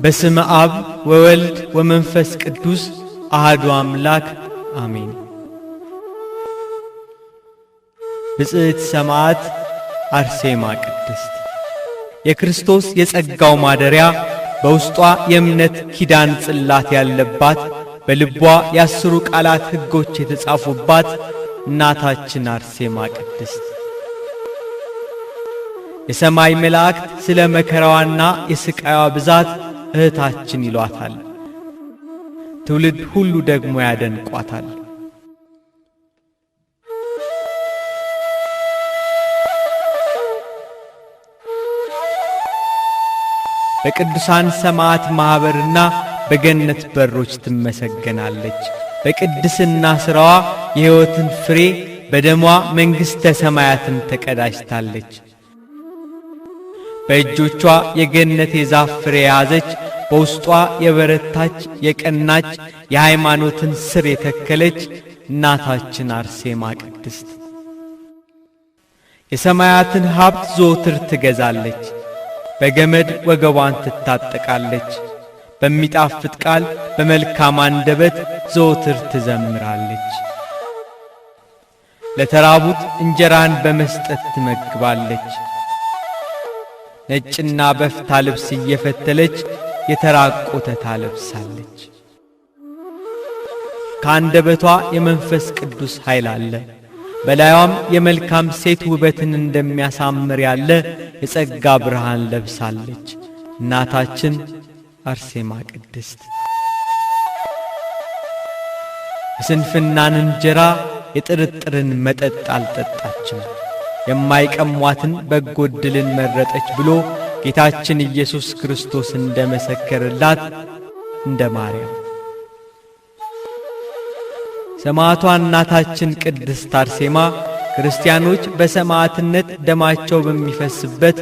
በስመ አብ ወወልድ ወመንፈስ ቅዱስ አሐዱ አምላክ አሜን። ብጽዕት ሰማዕት አርሴማ ቅድስት የክርስቶስ የጸጋው ማደሪያ በውስጧ የእምነት ኪዳን ጽላት ያለባት በልቧ የአስሩ ቃላት ሕጎች የተጻፉባት እናታችን አርሴማ ቅድስት የሰማይ መላእክት ስለ መከራዋና የስቃይዋ ብዛት እህታችን ይሏታል። ትውልድ ሁሉ ደግሞ ያደንቋታል። በቅዱሳን ሰማዕት ማኅበርና በገነት በሮች ትመሰገናለች። በቅድስና ሥራዋ የሕይወትን ፍሬ በደሟ መንግሥተ ሰማያትን ተቀዳጅታለች። በእጆቿ የገነት የዛፍ ፍሬ የያዘች በውስጧ የበረታች የቀናች የሃይማኖትን ስር የተከለች እናታችን አርሴማ ቅድስት የሰማያትን ሀብት ዘወትር ትገዛለች። በገመድ ወገቧን ትታጠቃለች። በሚጣፍጥ ቃል በመልካም አንደበት ዘወትር ትዘምራለች። ለተራቡት እንጀራን በመስጠት ትመግባለች። ነጭና በፍታ ልብስ እየፈተለች የተራቆተ ታለብሳለች። ከአንደበቷ የመንፈስ ቅዱስ ኃይል አለ። በላዩም የመልካም ሴት ውበትን እንደሚያሳምር ያለ የጸጋ ብርሃን ለብሳለች። እናታችን አርሴማ ቅድስት የስንፍናን እንጀራ የጥርጥርን መጠጥ አልጠጣችም። የማይቀሟትን በጎ ዕድልን መረጠች ብሎ ጌታችን ኢየሱስ ክርስቶስ እንደመሰከረላት እንደ ማርያም ሰማዕቷ እናታችን ቅድስት አርሴማ ክርስቲያኖች በሰማዕትነት ደማቸው በሚፈስበት፣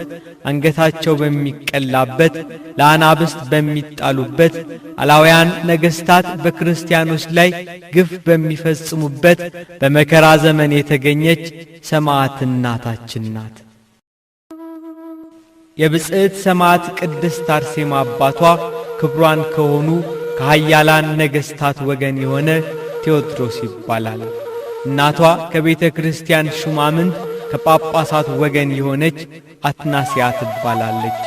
አንገታቸው በሚቀላበት፣ ለአናብስት በሚጣሉበት፣ አላውያን ነገሥታት በክርስቲያኖች ላይ ግፍ በሚፈጽሙበት በመከራ ዘመን የተገኘች ሰማዕት እናታችን ናት። የብጽዕት ሰማዕት ቅድስት አርሴማ አባቷ ክብሯን ከሆኑ ከኃያላን ነገሥታት ወገን የሆነ ቴዎድሮስ ይባላል። እናቷ ከቤተ ክርስቲያን ሹማምንት ከጳጳሳት ወገን የሆነች አትናስያ ትባላለች።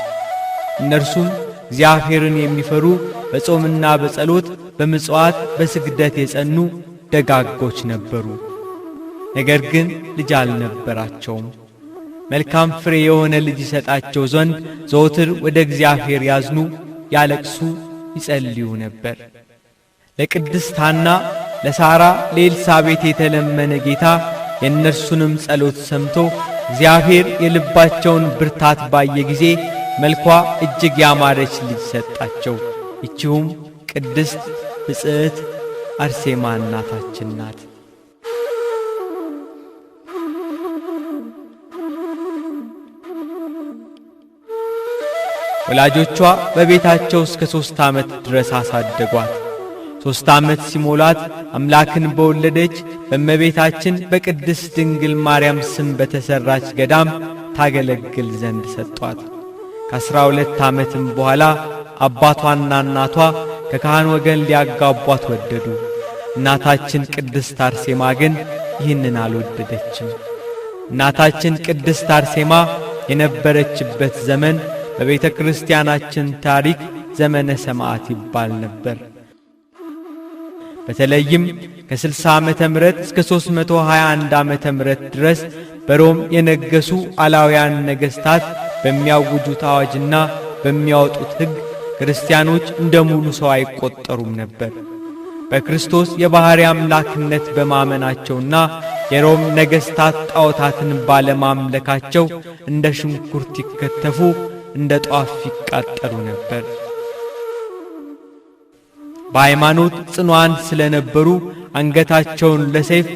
እነርሱም እግዚአብሔርን የሚፈሩ በጾምና በጸሎት በምጽዋት በስግደት የጸኑ ደጋጎች ነበሩ። ነገር ግን ልጅ አልነበራቸውም። መልካም ፍሬ የሆነ ልጅ ይሰጣቸው ዘንድ ዘወትር ወደ እግዚአብሔር ያዝኑ፣ ያለቅሱ፣ ይጸልዩ ነበር። ለቅድስት ሐና፣ ለሳራ፣ ለኤልሳቤጥ የተለመነ ጌታ የእነርሱንም ጸሎት ሰምቶ እግዚአብሔር የልባቸውን ብርታት ባየ ጊዜ መልኳ እጅግ ያማረች ልጅ ሰጣቸው። ይቺውም ቅድስት ብጽዕት አርሴማ እናታችን ናት። ወላጆቿ በቤታቸው እስከ 3 ዓመት ድረስ አሳደጓት። 3 ዓመት ሲሞላት አምላክን በወለደች በእመቤታችን በቅድስት ድንግል ማርያም ስም በተሠራች ገዳም ታገለግል ዘንድ ሰጧት። ከ12 ዓመትም በኋላ አባቷና እናቷ ከካህን ወገን ሊያጋቧት ወደዱ። እናታችን ቅድስት አርሴማ ግን ይህንን አልወደደችም። እናታችን ቅድስት አርሴማ የነበረችበት ዘመን በቤተ ክርስቲያናችን ታሪክ ዘመነ ሰማዕት ይባል ነበር። በተለይም ከ60 ዓመተ ምህረት እስከ 321 ዓመተ ምህረት ድረስ በሮም የነገሱ አላውያን ነገሥታት በሚያውጁት አዋጅና በሚያወጡት ሕግ ክርስቲያኖች እንደ ሙሉ ሰው አይቆጠሩም ነበር። በክርስቶስ የባሕርይ አምላክነት በማመናቸውና የሮም ነገሥታት ጣዖታትን ባለማምለካቸው እንደ ሽንኩርት ይከተፉ፣ እንደ ጧፍ ይቃጠሉ ነበር። በሃይማኖት ጽኑዓን ስለነበሩ አንገታቸውን ለሰይፍ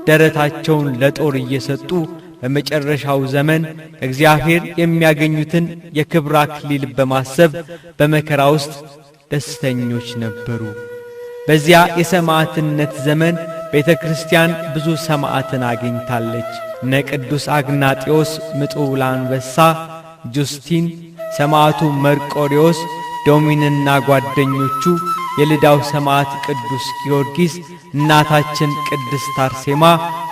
ደረታቸውን ለጦር እየሰጡ በመጨረሻው ዘመን ከእግዚአብሔር የሚያገኙትን የክብር አክሊል በማሰብ በመከራ ውስጥ ደስተኞች ነበሩ። በዚያ የሰማዕትነት ዘመን ቤተ ክርስቲያን ብዙ ሰማዕትን አግኝታለች። እነ ቅዱስ አግናጢዮስ ምጡዕ ለአንበሳ፣ ጁስቲን፣ ሰማዕቱ መርቆሬዎስ፣ ዶሚንና ጓደኞቹ፣ የልዳው ሰማዕት ቅዱስ ጊዮርጊስ፣ እናታችን ቅድስት አርሴማ፣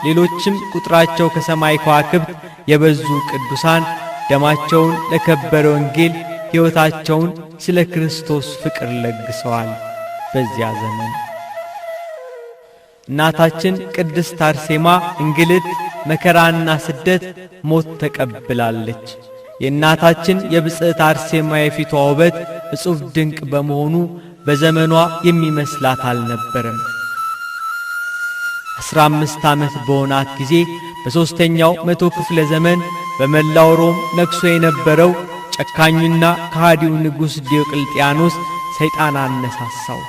ሌሎችም ቁጥራቸው ከሰማይ ከዋክብት የበዙ ቅዱሳን ደማቸውን ለከበረ ወንጌል ሕይወታቸውን ስለ ክርስቶስ ፍቅር ለግሰዋል። በዚያ ዘመን እናታችን ቅድስት አርሴማ እንግልት፣ መከራና ስደት፣ ሞት ተቀብላለች። የእናታችን የብጽዕት አርሴማ የፊቷ ውበት እጹብ ድንቅ በመሆኑ በዘመኗ የሚመስላት አልነበረም። 15 ዓመት በሆናት ጊዜ በሦስተኛው መቶ ክፍለ ዘመን በመላው ሮም ነግሶ የነበረው ጨካኙና ከሃዲው ንጉሥ ዲዮቅልጥያኖስ ሰይጣን አነሳሳው።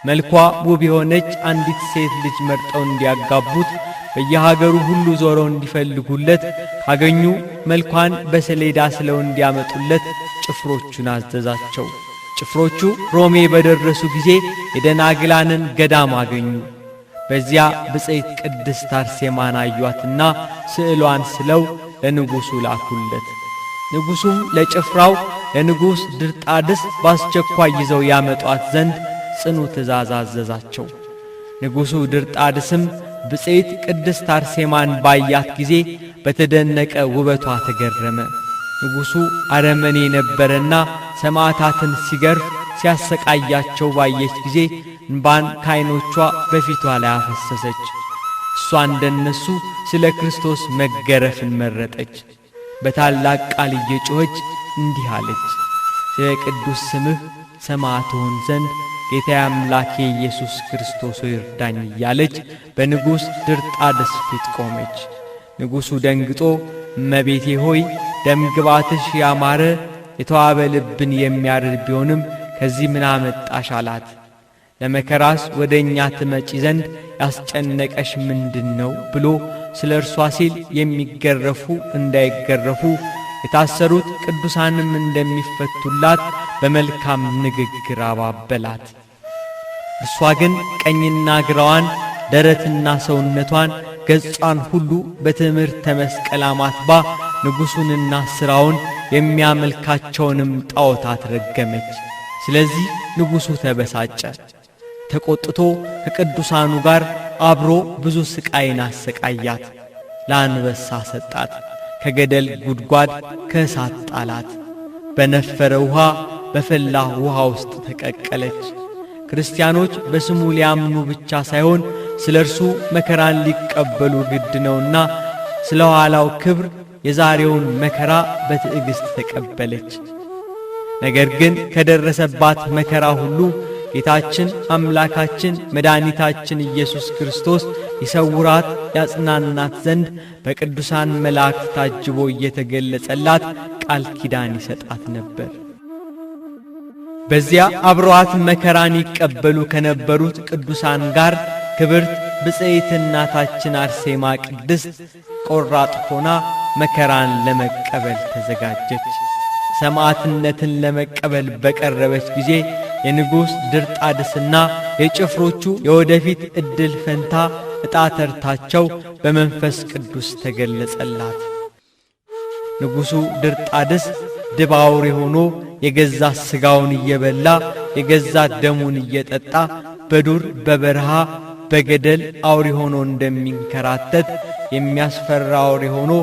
መልኳ ውብ የሆነች አንዲት ሴት ልጅ መርጠው እንዲያጋቡት በየሀገሩ ሁሉ ዞረው እንዲፈልጉለት ካገኙ መልኳን በሰሌዳ ስለው እንዲያመጡለት ጭፍሮቹን አዘዛቸው። ጭፍሮቹ ሮሜ በደረሱ ጊዜ የደናግላንን ገዳም አገኙ። በዚያ ብጽዕት ቅድስት አርሴማን አዩአትና ስዕሏን ስለው ለንጉሡ ላኩለት። ንጉሡም ለጭፍራው ለንጉሥ ድርጣድስ በአስቸኳይ ይዘው ያመጧት ዘንድ ጽኑ ትእዛዝ አዘዛቸው። ንጉሡ ድርጣድስም ብጽዕት ቅድስት አርሴማን ባያት ጊዜ በተደነቀ ውበቷ ተገረመ። ንጉሡ አረመኔ ነበረና ሰማዕታትን ሲገርፍ ሲያሰቃያቸው ባየች ጊዜ እንባን ከዓይኖቿ በፊቷ ላይ አፈሰሰች። እሷ እንደነሱ ስለ ክርስቶስ መገረፍን መረጠች። በታላቅ ቃል እየጮኸች እንዲህ አለች። ስለ ቅዱስ ስምህ ሰማዕት ሆን ዘንድ ጌታዬ አምላኬ ኢየሱስ ክርስቶስ ይርዳኝ እያለች በንጉሥ ድርጣድስ ፊት ቆመች። ንጉሡ ደንግጦ እመቤቴ ሆይ ደምግባትሽ ያማረ የተዋበ ልብን የሚያርድ ቢሆንም ከዚህ ምን አመጣሽ አላት። ለመከራስ ወደ እኛ ትመጪ ዘንድ ያስጨነቀሽ ምንድነው ብሎ ስለ እርሷ ሲል የሚገረፉ እንዳይገረፉ የታሰሩት ቅዱሳንም እንደሚፈቱላት በመልካም ንግግር አባበላት። እርሷ ግን ቀኝና ግራዋን ደረትና ሰውነቷን ገጿን ሁሉ በትምህርተ መስቀል አማትባ ንጉሡንና ሥራውን የሚያመልካቸውንም ጣዖታት ረገመች። ስለዚህ ንጉሡ ተበሳጨ። ተቆጥቶ ከቅዱሳኑ ጋር አብሮ ብዙ ስቃይን አሰቃያት። ለአንበሳ ሰጣት፣ ከገደል ጉድጓድ ከእሳት ጣላት። በነፈረ ውሃ በፈላ ውሃ ውስጥ ተቀቀለች። ክርስቲያኖች በስሙ ሊያምኑ ብቻ ሳይሆን ስለ እርሱ መከራን ሊቀበሉ ግድ ነውና ስለ ኋላው ክብር የዛሬውን መከራ በትዕግሥት ተቀበለች። ነገር ግን ከደረሰባት መከራ ሁሉ ጌታችን አምላካችን መድኃኒታችን ኢየሱስ ክርስቶስ ይሰውራት ያጽናናት ዘንድ በቅዱሳን መላእክት ታጅቦ እየተገለጸላት ቃል ኪዳን ይሰጣት ነበር። በዚያ አብረዋት መከራን ይቀበሉ ከነበሩት ቅዱሳን ጋር ክብርት ብጽዕት እናታችን አርሴማ ቅድስት ቆራጥ ሆና መከራን ለመቀበል ተዘጋጀች። ሰማዕትነትን ለመቀበል በቀረበች ጊዜ የንጉሥ ድርጣድስና የጭፍሮቹ የወደፊት ዕድል ፈንታ ዕጣ ተርታቸው በመንፈስ ቅዱስ ተገለጸላት። ንጉሡ ድርጣድስ ድብ አውሬ ሆኖ የገዛ ሥጋውን እየበላ የገዛ ደሙን እየጠጣ በዱር በበረሃ በገደል አውሬ ሆኖ እንደሚንከራተት የሚያስፈራ አውሬ ሆኖ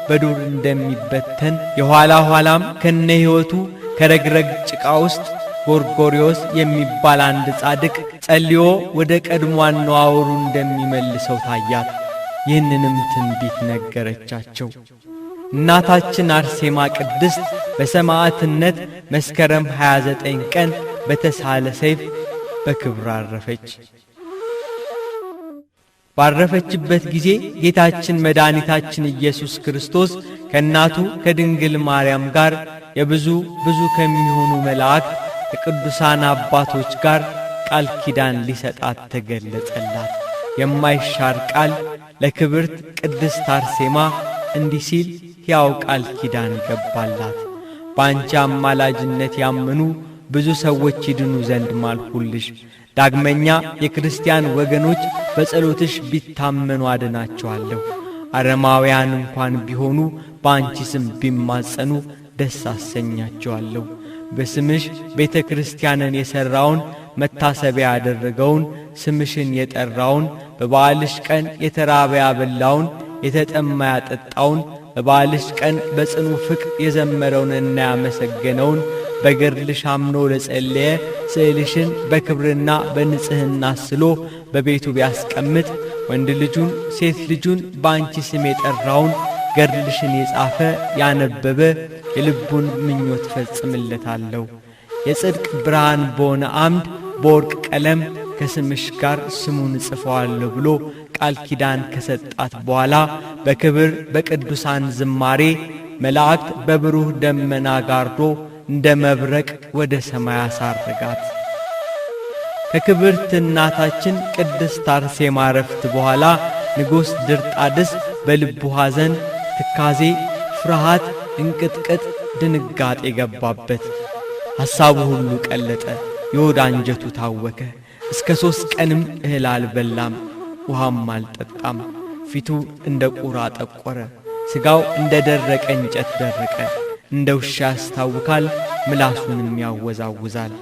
በዱር እንደሚበተን የኋላ ኋላም ከነ ሕይወቱ ከረግረግ ጭቃ ውስጥ ጎርጎርዮስ የሚባል አንድ ጻድቅ ጸልዮ ወደ ቀድሞ አነዋወሩ እንደሚመልሰው ታያት። ይህንንም ትንቢት ነገረቻቸው። እናታችን አርሴማ ቅድስት በሰማዕትነት መስከረም 29 ቀን በተሳለ ሰይፍ በክብር አረፈች። ባረፈችበት ጊዜ ጌታችን መድኃኒታችን ኢየሱስ ክርስቶስ ከእናቱ ከድንግል ማርያም ጋር የብዙ ከሚሆኑ መላእክት ከቅዱሳን አባቶች ጋር ቃል ኪዳን ሊሰጣት ተገለጸላት። የማይሻር ቃል ለክብርት ቅድስት አርሴማ እንዲህ ሲል ሕያው ቃል ኪዳን ገባላት። በአንቺ አማላጅነት ያመኑ ብዙ ሰዎች ይድኑ ዘንድ ማልሁልሽ። ዳግመኛ የክርስቲያን ወገኖች በጸሎትሽ ቢታመኑ አድናቸዋለሁ። አረማውያን እንኳን ቢሆኑ በአንቺ ስም ቢማጸኑ ደስ አሰኛቸዋለሁ። በስምሽ ቤተ ክርስቲያንን የሠራውን መታሰቢያ ያደረገውን ስምሽን የጠራውን በበዓልሽ ቀን የተራበ ያበላውን የተጠማ ያጠጣውን በበዓልሽ ቀን በጽኑ ፍቅር የዘመረውንና ያመሰገነውን በገድልሽ አምኖ ለጸለየ ስዕልሽን በክብርና በንጽሕና ስሎ በቤቱ ቢያስቀምጥ ወንድ ልጁን ሴት ልጁን በአንቺ ስም የጠራውን ገድልሽን የጻፈ ያነበበ የልቡን ምኞት ፈጽምለታለሁ። የጽድቅ ብርሃን በሆነ አምድ በወርቅ ቀለም ከስምሽ ጋር ስሙን ጽፈዋለሁ ብሎ ቃል ኪዳን ከሰጣት በኋላ በክብር በቅዱሳን ዝማሬ መላእክት በብሩህ ደመና ጋርዶ እንደ መብረቅ ወደ ሰማይ አሳረጋት። ከክብርት እናታችን ቅድስት አርሴማ ዕረፍት በኋላ ንጉሥ ድርጣድስ በልቡ ሐዘን፣ ትካዜ፣ ፍርሃት፣ እንቅጥቅጥ፣ ድንጋጤ ገባበት። ሐሳቡ ሁሉ ቀለጠ። የሆድ አንጀቱ ታወከ። እስከ 3 ቀንም እህል አልበላም፣ ውሃም አልጠጣም። ፊቱ እንደ ቁራ ጠቆረ፣ ሥጋው እንደ ደረቀ እንጨት ደረቀ። እንደ ውሻ ያስታውካል፣ ምላሱንም ያወዛውዛል።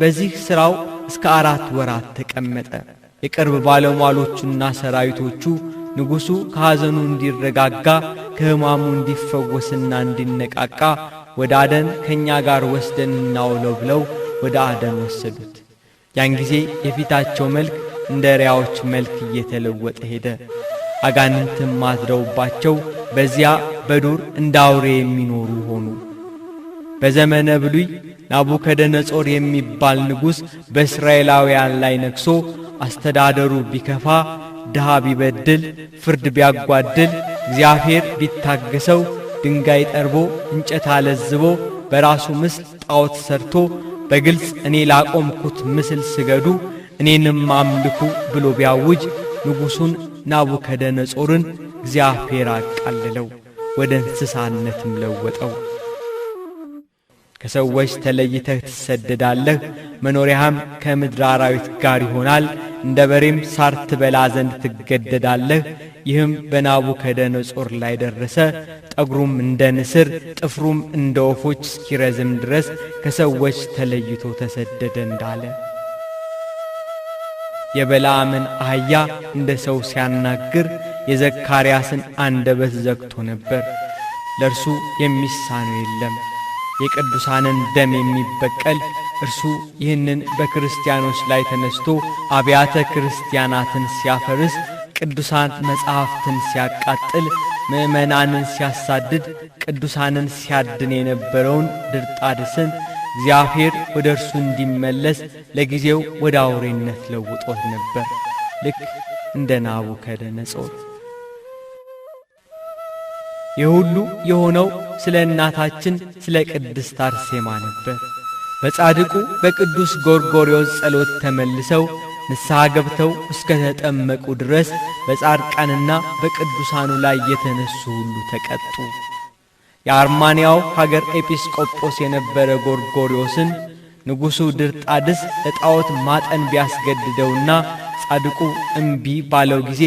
በዚህ ሥራው እስከ 4 ወራት ተቀመጠ። የቅርብ ባለሟሎቹና ሰራዊቶቹ ንጉሡ ከሐዘኑ እንዲረጋጋ ከሕማሙ እንዲፈወስና እንዲነቃቃ ወደ አደን ከእኛ ጋር ወስደን እናውለው ብለው ወደ አደን ወሰዱት። ያን ጊዜ የፊታቸው መልክ እንደ ሪያዎች መልክ እየተለወጠ ሄደ። አጋንንትም አድረውባቸው በዚያ በዱር እንደ አውሬ የሚኖሩ ሆኑ። በዘመነ ብሉይ ናቡከደነጾር የሚባል ንጉሥ በእስራኤላውያን ላይ ነግሶ አስተዳደሩ ቢከፋ፣ ድሃ ቢበድል፣ ፍርድ ቢያጓድል፣ እግዚአብሔር ቢታገሰው፣ ድንጋይ ጠርቦ እንጨት አለዝቦ በራሱ ምስል ጣዖት ሰርቶ በግልጽ እኔ ላቆምኩት ምስል ስገዱ እኔንም አምልኩ ብሎ ቢያውጅ ንጉሡን ናቡከደነጾርን እግዚአብሔር አቃለለው፣ ወደ እንስሳነትም ለወጠው። ከሰዎች ተለይተህ ትሰደዳለህ፣ መኖሪያህም ከምድር አራዊት ጋር ይሆናል። እንደ በሬም ሳር ትበላ ዘንድ ትገደዳለህ። ይህም በናቡከደነጾር ላይ ደረሰ። ጠጉሩም እንደ ንስር ጥፍሩም እንደ ወፎች እስኪረዝም ድረስ ከሰዎች ተለይቶ ተሰደደ እንዳለ የበለዓምን አህያ እንደ ሰው ሲያናግር የዘካርያስን አንደበት ዘግቶ ነበር። ለእርሱ የሚሳነው የለም። የቅዱሳንን ደም የሚበቀል እርሱ ይህንን በክርስቲያኖች ላይ ተነስቶ አብያተ ክርስቲያናትን ሲያፈርስ፣ ቅዱሳን መጻሕፍትን ሲያቃጥል፣ ምእመናንን ሲያሳድድ፣ ቅዱሳንን ሲያድን የነበረውን ድርጣድስን እግዚአብሔር ወደ እርሱ እንዲመለስ ለጊዜው ወደ አውሬነት ለውጦት ነበር፣ ልክ እንደ ናቡከደነጾር። የሁሉ የሆነው ስለ እናታችን ስለ ቅድስት አርሴማ ነበር። በጻድቁ በቅዱስ ጎርጎርዮስ ጸሎት ተመልሰው ንስሐ ገብተው እስከ ተጠመቁ ድረስ በጻድቃንና በቅዱሳኑ ላይ የተነሱ ሁሉ ተቀጡ። የአርማንያው ሀገር ኤጲስቆጶስ የነበረ ጎርጎርዮስን ንጉሡ ድርጣድስ ለጣዖት ማጠን ቢያስገድደውና ጻድቁ እምቢ ባለው ጊዜ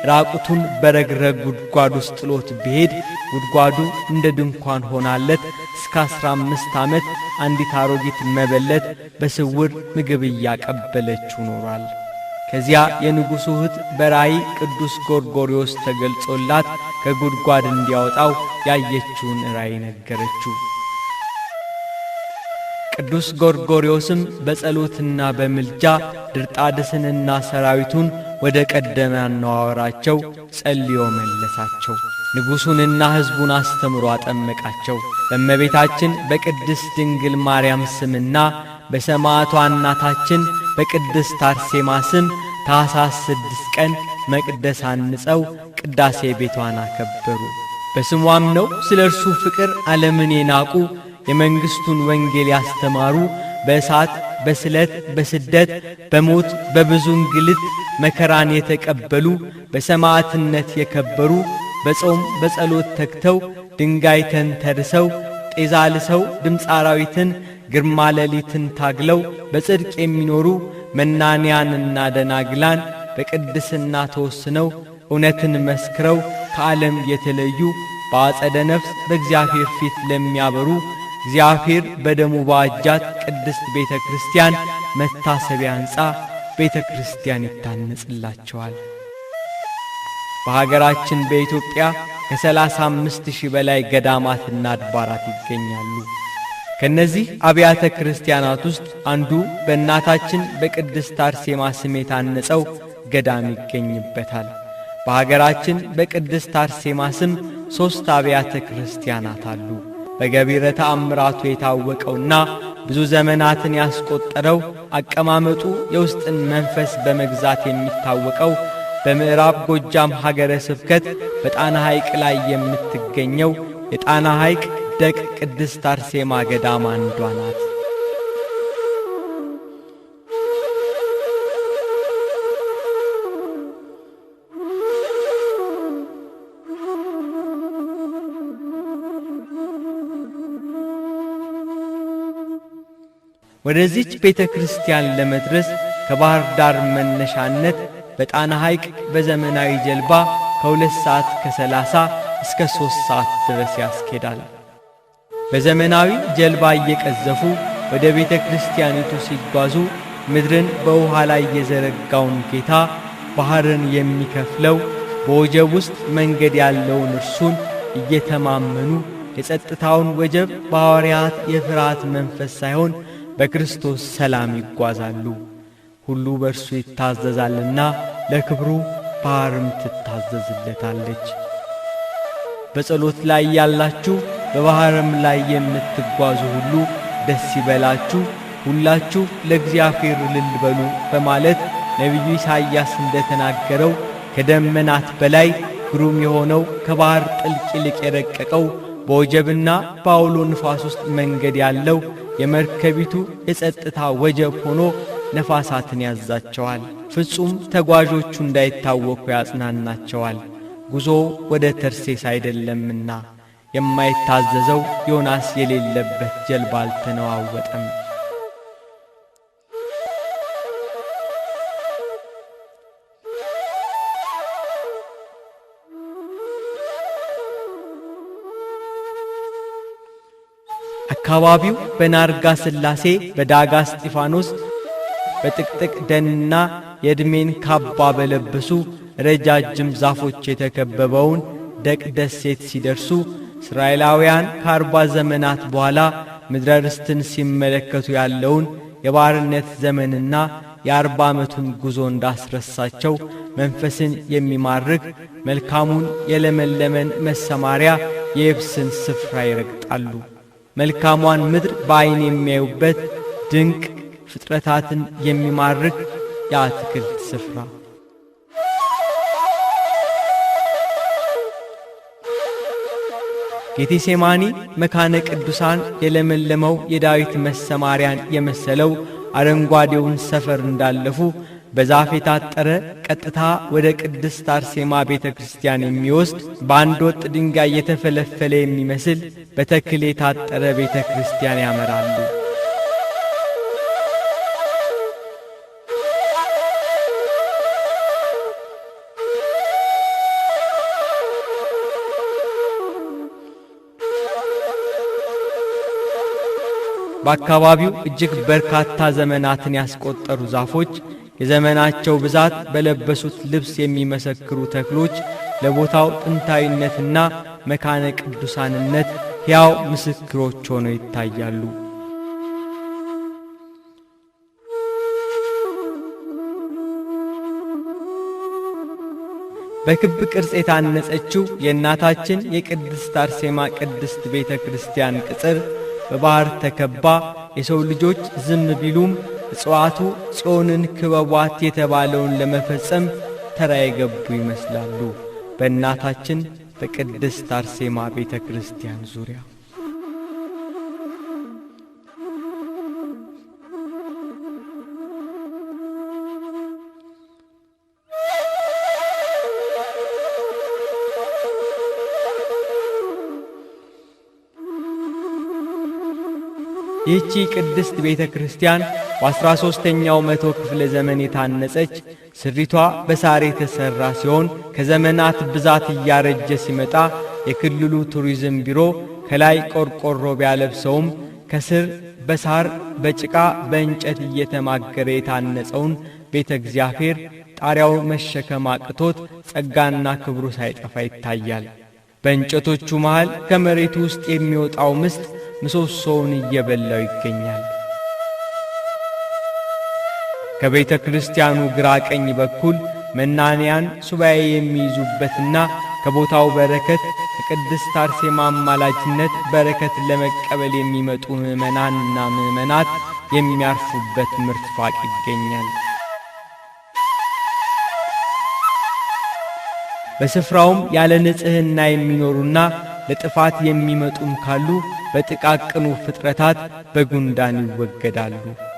ራቁቱን በረግረግ ጉድጓድ ውስጥ ጥሎት ቢሄድ ጉድጓዱ እንደ ድንኳን ሆናለት እስከ 15 ዓመት አንዲት አሮጊት መበለት በስውር ምግብ እያቀበለችው ኖሯል። ከዚያ የንጉሡ እህት በራእይ ቅዱስ ጎርጎርዮስ ተገልጾላት ከጉድጓድ እንዲያወጣው ያየችውን ራእይ ነገረችው። ቅዱስ ጎርጎርዮስም በጸሎትና በምልጃ ድርጣድስንና ሰራዊቱን ወደ ቀደመ አነዋወራቸው ጸልዮ መለሳቸው። ንጉሡንና ሕዝቡን አስተምሮ አጠመቃቸው። በእመቤታችን በቅድስት ድንግል ማርያም ስምና በሰማዕቷ እናታችን በቅድስት አርሴማ ስም ታኅሳስ 6 ቀን መቅደስ አንጸው ቅዳሴ ቤቷን አከበሩ። በስሟም ነው ስለ እርሱ ፍቅር ዓለምን የናቁ የመንግሥቱን ወንጌል ያስተማሩ በእሳት በስለት በስደት በሞት በብዙ እንግልት መከራን የተቀበሉ በሰማዕትነት የከበሩ በጾም በጸሎት ተግተው ድንጋይ ተንተርሰው ጤዛ ልሰው ድምፀ አራዊትን ግርማ ሌሊትን ታግለው በጽድቅ የሚኖሩ መናንያንና ደናግላን በቅድስና ተወስነው እውነትን መስክረው ከዓለም የተለዩ በአጸደ ነፍስ በእግዚአብሔር ፊት ለሚያበሩ እግዚአብሔር በደሙ ባዋጃት ቅድስት ቤተ ክርስቲያን መታሰቢያ ሕንጻ ቤተ ክርስቲያን ይታነጽላቸዋል። በሀገራችን በኢትዮጵያ ከ35,000 በላይ ገዳማትና አድባራት ይገኛሉ። ከነዚህ አብያተ ክርስቲያናት ውስጥ አንዱ በእናታችን በቅድስት አርሴማ ስም የታነጸው ገዳም ይገኝበታል። በሀገራችን በቅድስት አርሴማ ስም 3 አብያተ ክርስቲያናት አሉ። በገቢረ ተአምራቱ የታወቀውና ብዙ ዘመናትን ያስቆጠረው አቀማመጡ የውስጥን መንፈስ በመግዛት የሚታወቀው በምዕራብ ጎጃም ሀገረ ስብከት በጣና ሐይቅ ላይ የምትገኘው የጣና ሐይቅ ደቅ ቅድስት አርሴማ ገዳም አንዷ ናት። ወደዚች ቤተ ክርስቲያን ለመድረስ ከባህር ዳር መነሻነት በጣና ሐይቅ በዘመናዊ ጀልባ ከ2 ሰዓት ከ30 እስከ 3 ሰዓት ድረስ ያስኬዳል። በዘመናዊ ጀልባ እየቀዘፉ ወደ ቤተ ክርስቲያኒቱ ሲጓዙ ምድርን በውሃ ላይ የዘረጋውን ጌታ ባህርን የሚከፍለው በወጀብ ውስጥ መንገድ ያለውን እርሱን እየተማመኑ የጸጥታውን ወጀብ በሐዋርያት የፍርሃት መንፈስ ሳይሆን በክርስቶስ ሰላም ይጓዛሉ። ሁሉ በእርሱ ይታዘዛልና ለክብሩ ባህርም ትታዘዝለታለች። በጸሎት ላይ ያላችሁ በባህርም ላይ የምትጓዙ ሁሉ ደስ ይበላችሁ፣ ሁላችሁ ለእግዚአብሔር እልል በሉ በማለት ነቢዩ ኢሳይያስ እንደተናገረው ከደመናት በላይ ግሩም የሆነው ከባህር ጥልቅ ይልቅ የረቀቀው በወጀብና በአውሎ ንፋስ ውስጥ መንገድ ያለው የመርከቢቱ የጸጥታ ወጀብ ሆኖ ነፋሳትን ያዛቸዋል። ፍጹም ተጓዦቹ እንዳይታወኩ ያጽናናቸዋል። ጉዞ ወደ ተርሴስ አይደለምና የማይታዘዘው ዮናስ የሌለበት ጀልባ አልተነዋወጠም። አካባቢው በናርጋ ሥላሴ፣ በዳጋ እስጢፋኖስ፣ በጥቅጥቅ ደንና የዕድሜን ካባ በለበሱ ረጃጅም ዛፎች የተከበበውን ደቅ ደሴት ሲደርሱ እስራኤላውያን ከ40 ዘመናት በኋላ ምድረ ርስትን ሲመለከቱ ያለውን የባርነት ዘመንና የ40 ዓመቱን ጉዞ እንዳስረሳቸው መንፈስን የሚማርክ መልካሙን የለመለመን መሰማሪያ የየብስን ስፍራ ይረግጣሉ። መልካሟን ምድር በዓይን የሚያዩበት ድንቅ ፍጥረታትን የሚማርክ የአትክልት ስፍራ። ጌቴሴማኒ መካነ ቅዱሳን የለመለመው የዳዊት መሰማሪያን የመሰለው አረንጓዴውን ሰፈር እንዳለፉ በዛፍ የታጠረ ቀጥታ ወደ ቅድስት አርሴማ ቤተ ክርስቲያን የሚወስድ በአንድ ወጥ ድንጋይ የተፈለፈለ የሚመስል በተክል የታጠረ ቤተ ክርስቲያን ያመራሉ። በአካባቢው እጅግ በርካታ ዘመናትን ያስቆጠሩ ዛፎች፣ የዘመናቸው ብዛት በለበሱት ልብስ የሚመሰክሩ ተክሎች ለቦታው ጥንታዊነትና መካነ ቅዱሳንነት ሕያው ምስክሮች ሆነው ይታያሉ። በክብ ቅርጽ የታነጸችው የእናታችን የቅድስት አርሴማ ቅድስት ቤተ ክርስቲያን ቅጽር በባህር ተከባ የሰው ልጆች ዝም ቢሉም እጽዋቱ ጽዮንን ክበቧት የተባለውን ለመፈጸም ተራ የገቡ ይመስላሉ። በእናታችን በቅድስት አርሴማ ቤተ ክርስቲያን ዙሪያ ይህቺ ቅድስት ቤተ ክርስቲያን በ13ኛው መቶ ክፍለ ዘመን የታነጸች ስሪቷ በሳር የተሠራ ሲሆን ከዘመናት ብዛት እያረጀ ሲመጣ የክልሉ ቱሪዝም ቢሮ ከላይ ቆርቆሮ ቢያለብሰውም ከስር በሳር በጭቃ በእንጨት እየተማገረ የታነጸውን ቤተ እግዚአብሔር ጣሪያው መሸከም አቅቶት ጸጋና ክብሩ ሳይጠፋ ይታያል። በእንጨቶቹ መሃል ከመሬቱ ውስጥ የሚወጣው ምስጥ ምሰሶውን እየበላው ይገኛል። ከቤተ ክርስቲያኑ ግራ ቀኝ በኩል መናንያን ሱባኤ የሚይዙበትና ከቦታው በረከት ከቅድስት አርሴማ አማላጅነት በረከት ለመቀበል የሚመጡ ምዕመናንና ምዕመናት የሚያርፉበት ምርትፋቅ ይገኛል። በስፍራውም ያለ ንጽሕና የሚኖሩና ለጥፋት የሚመጡም ካሉ በጥቃቅኑ ፍጥረታት በጉንዳን ይወገዳሉ።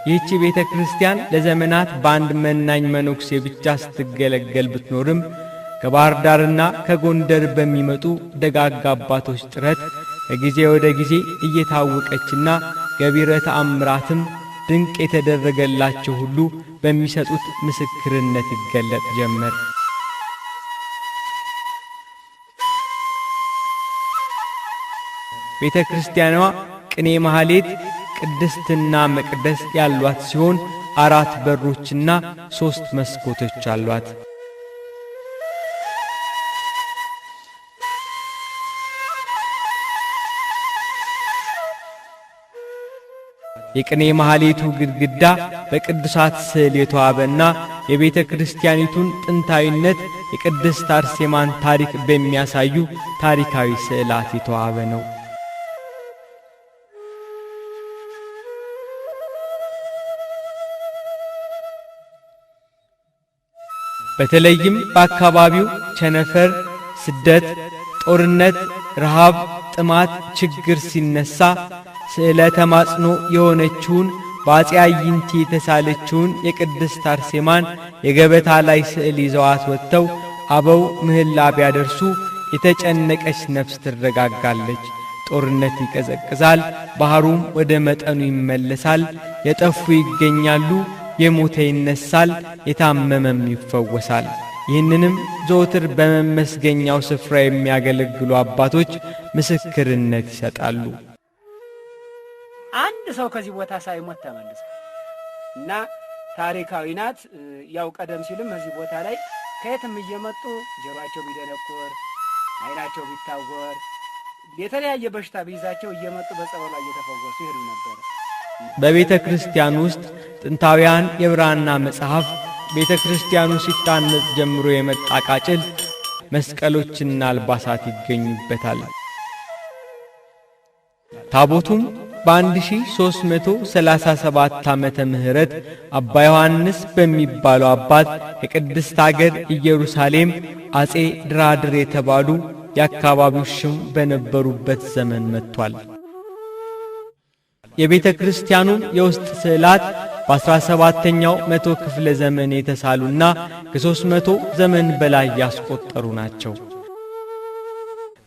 ይህች ቤተ ክርስቲያን ለዘመናት በአንድ መናኝ መነኩሴ ብቻ ስትገለገል ብትኖርም ከባህር ዳርና ከጎንደር በሚመጡ ደጋግ አባቶች ጥረት ከጊዜ ወደ ጊዜ እየታወቀችና ገቢረ ተአምራትም ድንቅ የተደረገላቸው ሁሉ በሚሰጡት ምስክርነት ይገለጥ ጀመር። ቤተ ክርስቲያኗ ቅኔ ማህሌት፣ ቅድስትና መቅደስ ያሏት ሲሆን 4 በሮችና 3 መስኮቶች አሏት። የቅኔ ማህሌቱ ግድግዳ በቅዱሳት ስዕል የተዋበና የቤተ ክርስቲያኒቱን ጥንታዊነት የቅድስት አርሴማን ታሪክ በሚያሳዩ ታሪካዊ ስዕላት የተዋበ ነው። በተለይም በአካባቢው ቸነፈር፣ ስደት፣ ጦርነት፣ ረሃብ፣ ጥማት፣ ችግር ሲነሳ ስዕለ ተማጽኖ የሆነችውን በአፄ አይንቲ የተሳለችውን የቅድስት አርሴማን የገበታ ላይ ስዕል ይዘዋት ወጥተው አበው ምህላ ቢያደርሱ የተጨነቀች ነፍስ ትረጋጋለች። ጦርነት ይቀዘቅዛል፣ ባህሩም ወደ መጠኑ ይመለሳል፣ የጠፉ ይገኛሉ፣ የሞተ ይነሳል፣ የታመመም ይፈወሳል። ይህንንም ዘወትር በመመስገኛው ስፍራ የሚያገለግሉ አባቶች ምስክርነት ይሰጣሉ። አንድ ሰው ከዚህ ቦታ ሳይሞት ተመለሰ እና ታሪካዊ ናት። ያው ቀደም ሲልም እዚህ ቦታ ላይ ከየትም እየመጡ ጆሮአቸው ቢደነቁር፣ ዓይናቸው ቢታወር፣ የተለያየ በሽታ ቢይዛቸው እየመጡ በጸበሏ እየተፈወሱ ይሄዱ ነበር። በቤተ ክርስቲያን ውስጥ ጥንታውያን የብራና መጽሐፍ ቤተ ክርስቲያኑ ሲታነጽ ጀምሮ የመጣ ቃጭል፣ መስቀሎችና አልባሳት ይገኙበታል። ታቦቱም በ1337 ዓመተ ምህረት አባ ዮሐንስ በሚባለው አባት የቅድስት አገር ኢየሩሳሌም አጼ ድራድር የተባሉ የአካባቢው ሽም በነበሩበት ዘመን መጥቷል። የቤተ ክርስቲያኑ የውስጥ ስዕላት በ17ኛው መቶ ክፍለ ዘመን የተሳሉና ከ300 ዘመን በላይ ያስቆጠሩ ናቸው።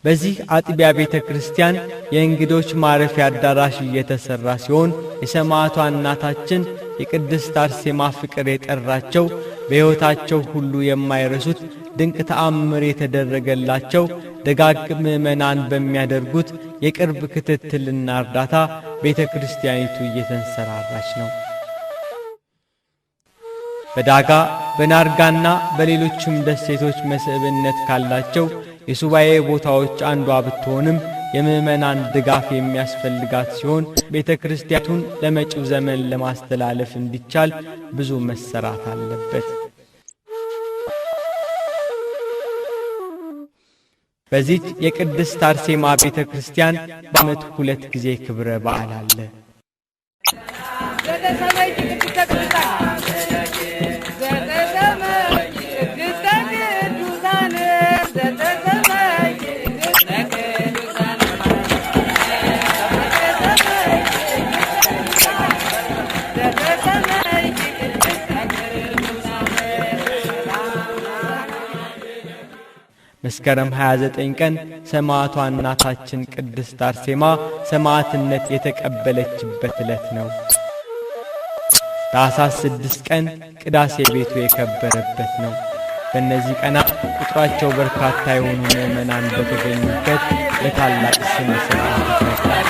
በዚህ አጥቢያ ቤተ ክርስቲያን የእንግዶች ማረፊያ አዳራሽ እየተሰራ ሲሆን የሰማዕቷ እናታችን የቅድስት አርሴማ ፍቅር የጠራቸው በሕይወታቸው ሁሉ የማይረሱት ድንቅ ተአምር የተደረገላቸው ደጋግ ምዕመናን በሚያደርጉት የቅርብ ክትትልና እርዳታ ቤተ ክርስቲያኒቱ እየተንሰራራች ነው። በዳጋ በናርጋና በሌሎችም ደሴቶች መስህብነት ካላቸው የሱባኤ ቦታዎች አንዷ ብትሆንም የምዕመናን ድጋፍ የሚያስፈልጋት ሲሆን ቤተ ክርስቲያኑን ለመጪው ዘመን ለማስተላለፍ እንዲቻል ብዙ መሰራት አለበት። በዚህ የቅድስት አርሴማ ቤተ ክርስቲያን በዓመት 2 ጊዜ ክብረ በዓል አለ። መስከረም 29 ቀን ሰማዕቷ እናታችን ቅድስት አርሴማ ሰማዕትነት የተቀበለችበት ዕለት ነው። ታኅሳስ 6 ቀን ቅዳሴ ቤቱ የከበረበት ነው። በእነዚህ ቀናት ቁጥራቸው በርካታ የሆኑ ምዕመናን በተገኙበት ለታላቅ ስነ ሥርዓት ይፈጸማል።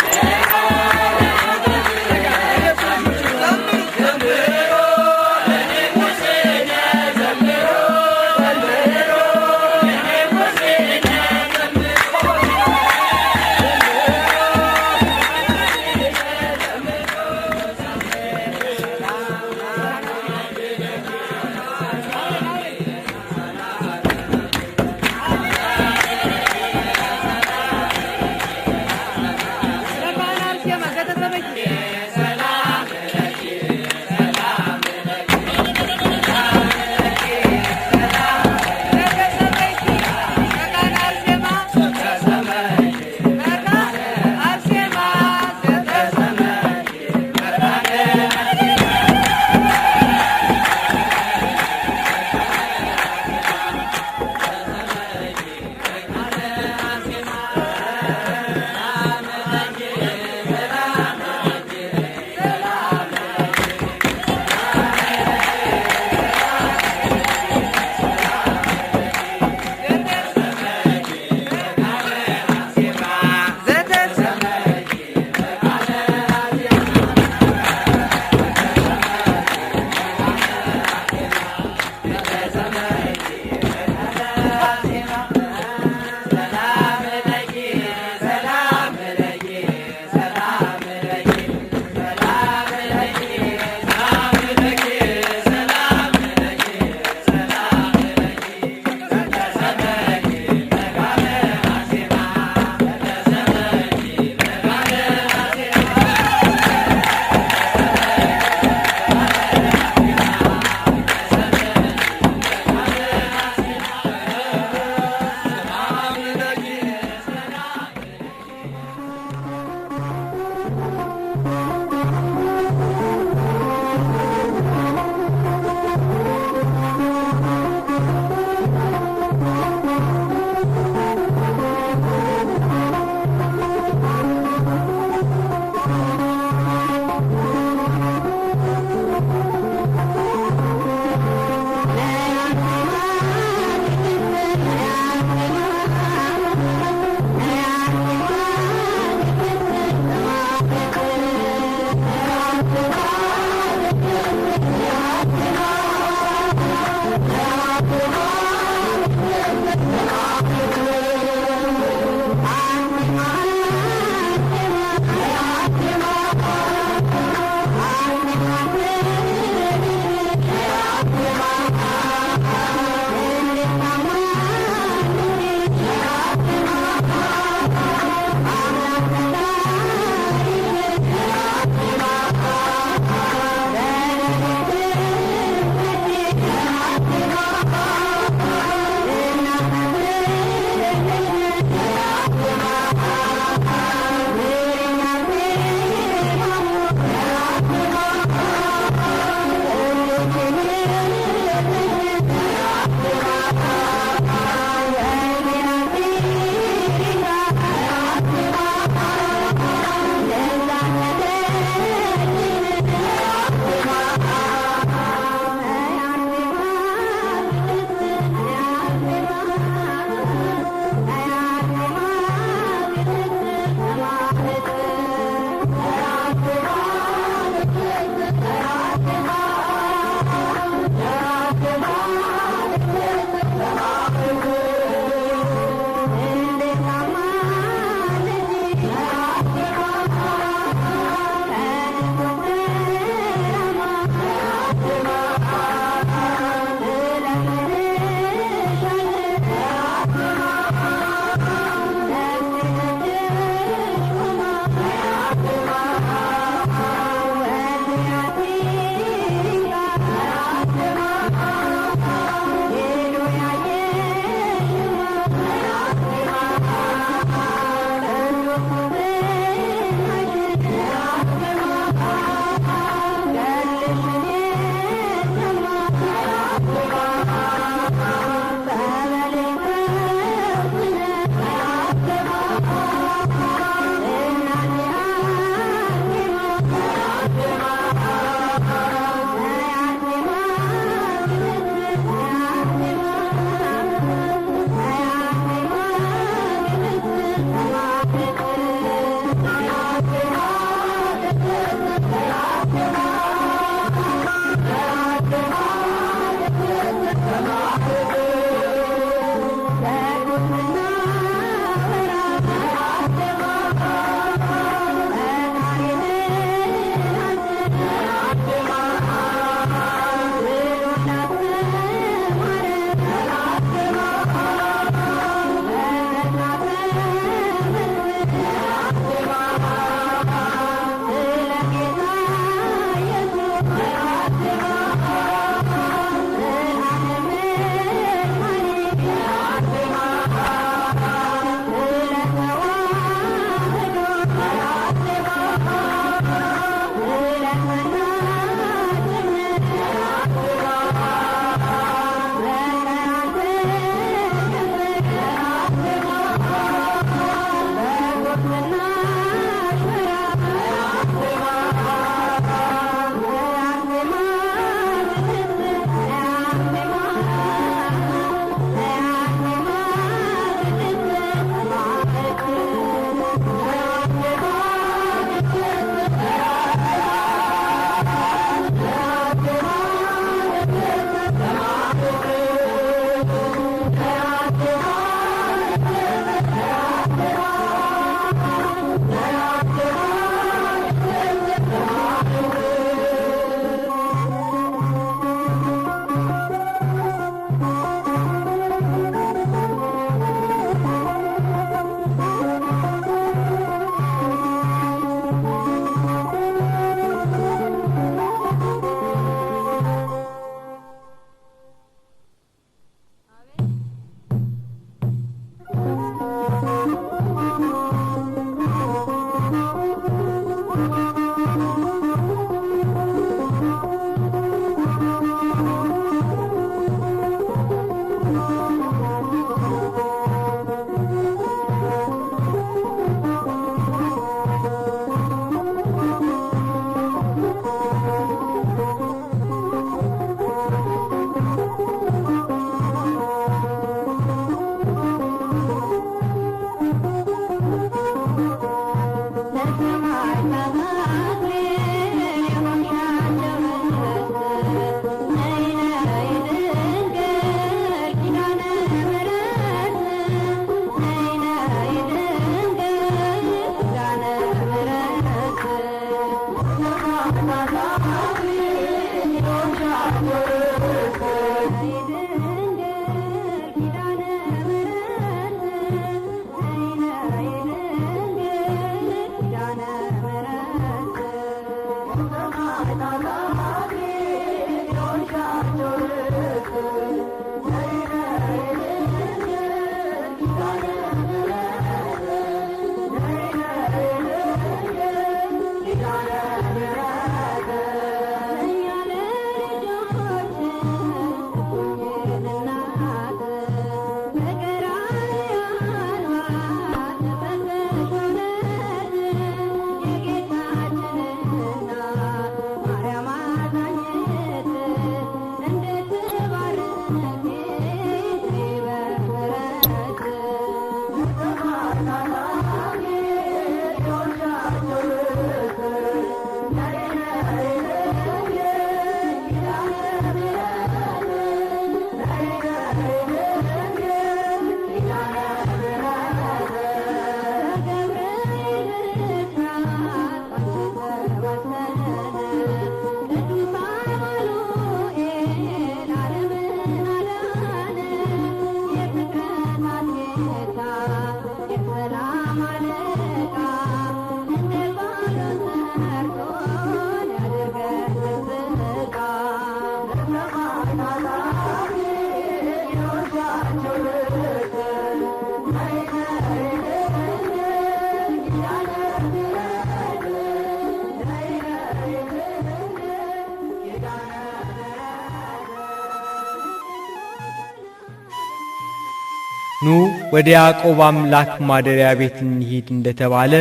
ኑ ወደ ያዕቆብ አምላክ ማደሪያ ቤት እንሂድ እንደተባለ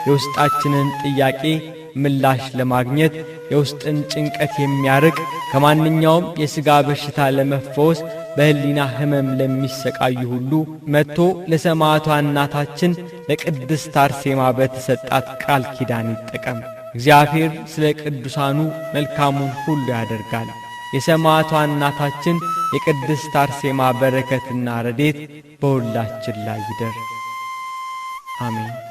የውስጣችንን ጥያቄ ምላሽ ለማግኘት የውስጥን ጭንቀት የሚያርቅ ከማንኛውም የሥጋ በሽታ ለመፈወስ በሕሊና ሕመም ለሚሰቃዩ ሁሉ መጥቶ ለሰማዕቷ እናታችን ለቅድስት አርሴማ በተሰጣት ቃል ኪዳን ይጠቀም። እግዚአብሔር ስለ ቅዱሳኑ መልካሙን ሁሉ ያደርጋል። የሰማዕቷ እናታችን የቅድስት አርሴማ በረከትና ረድኤት በሁላችን ላይ ይደር። አሜን።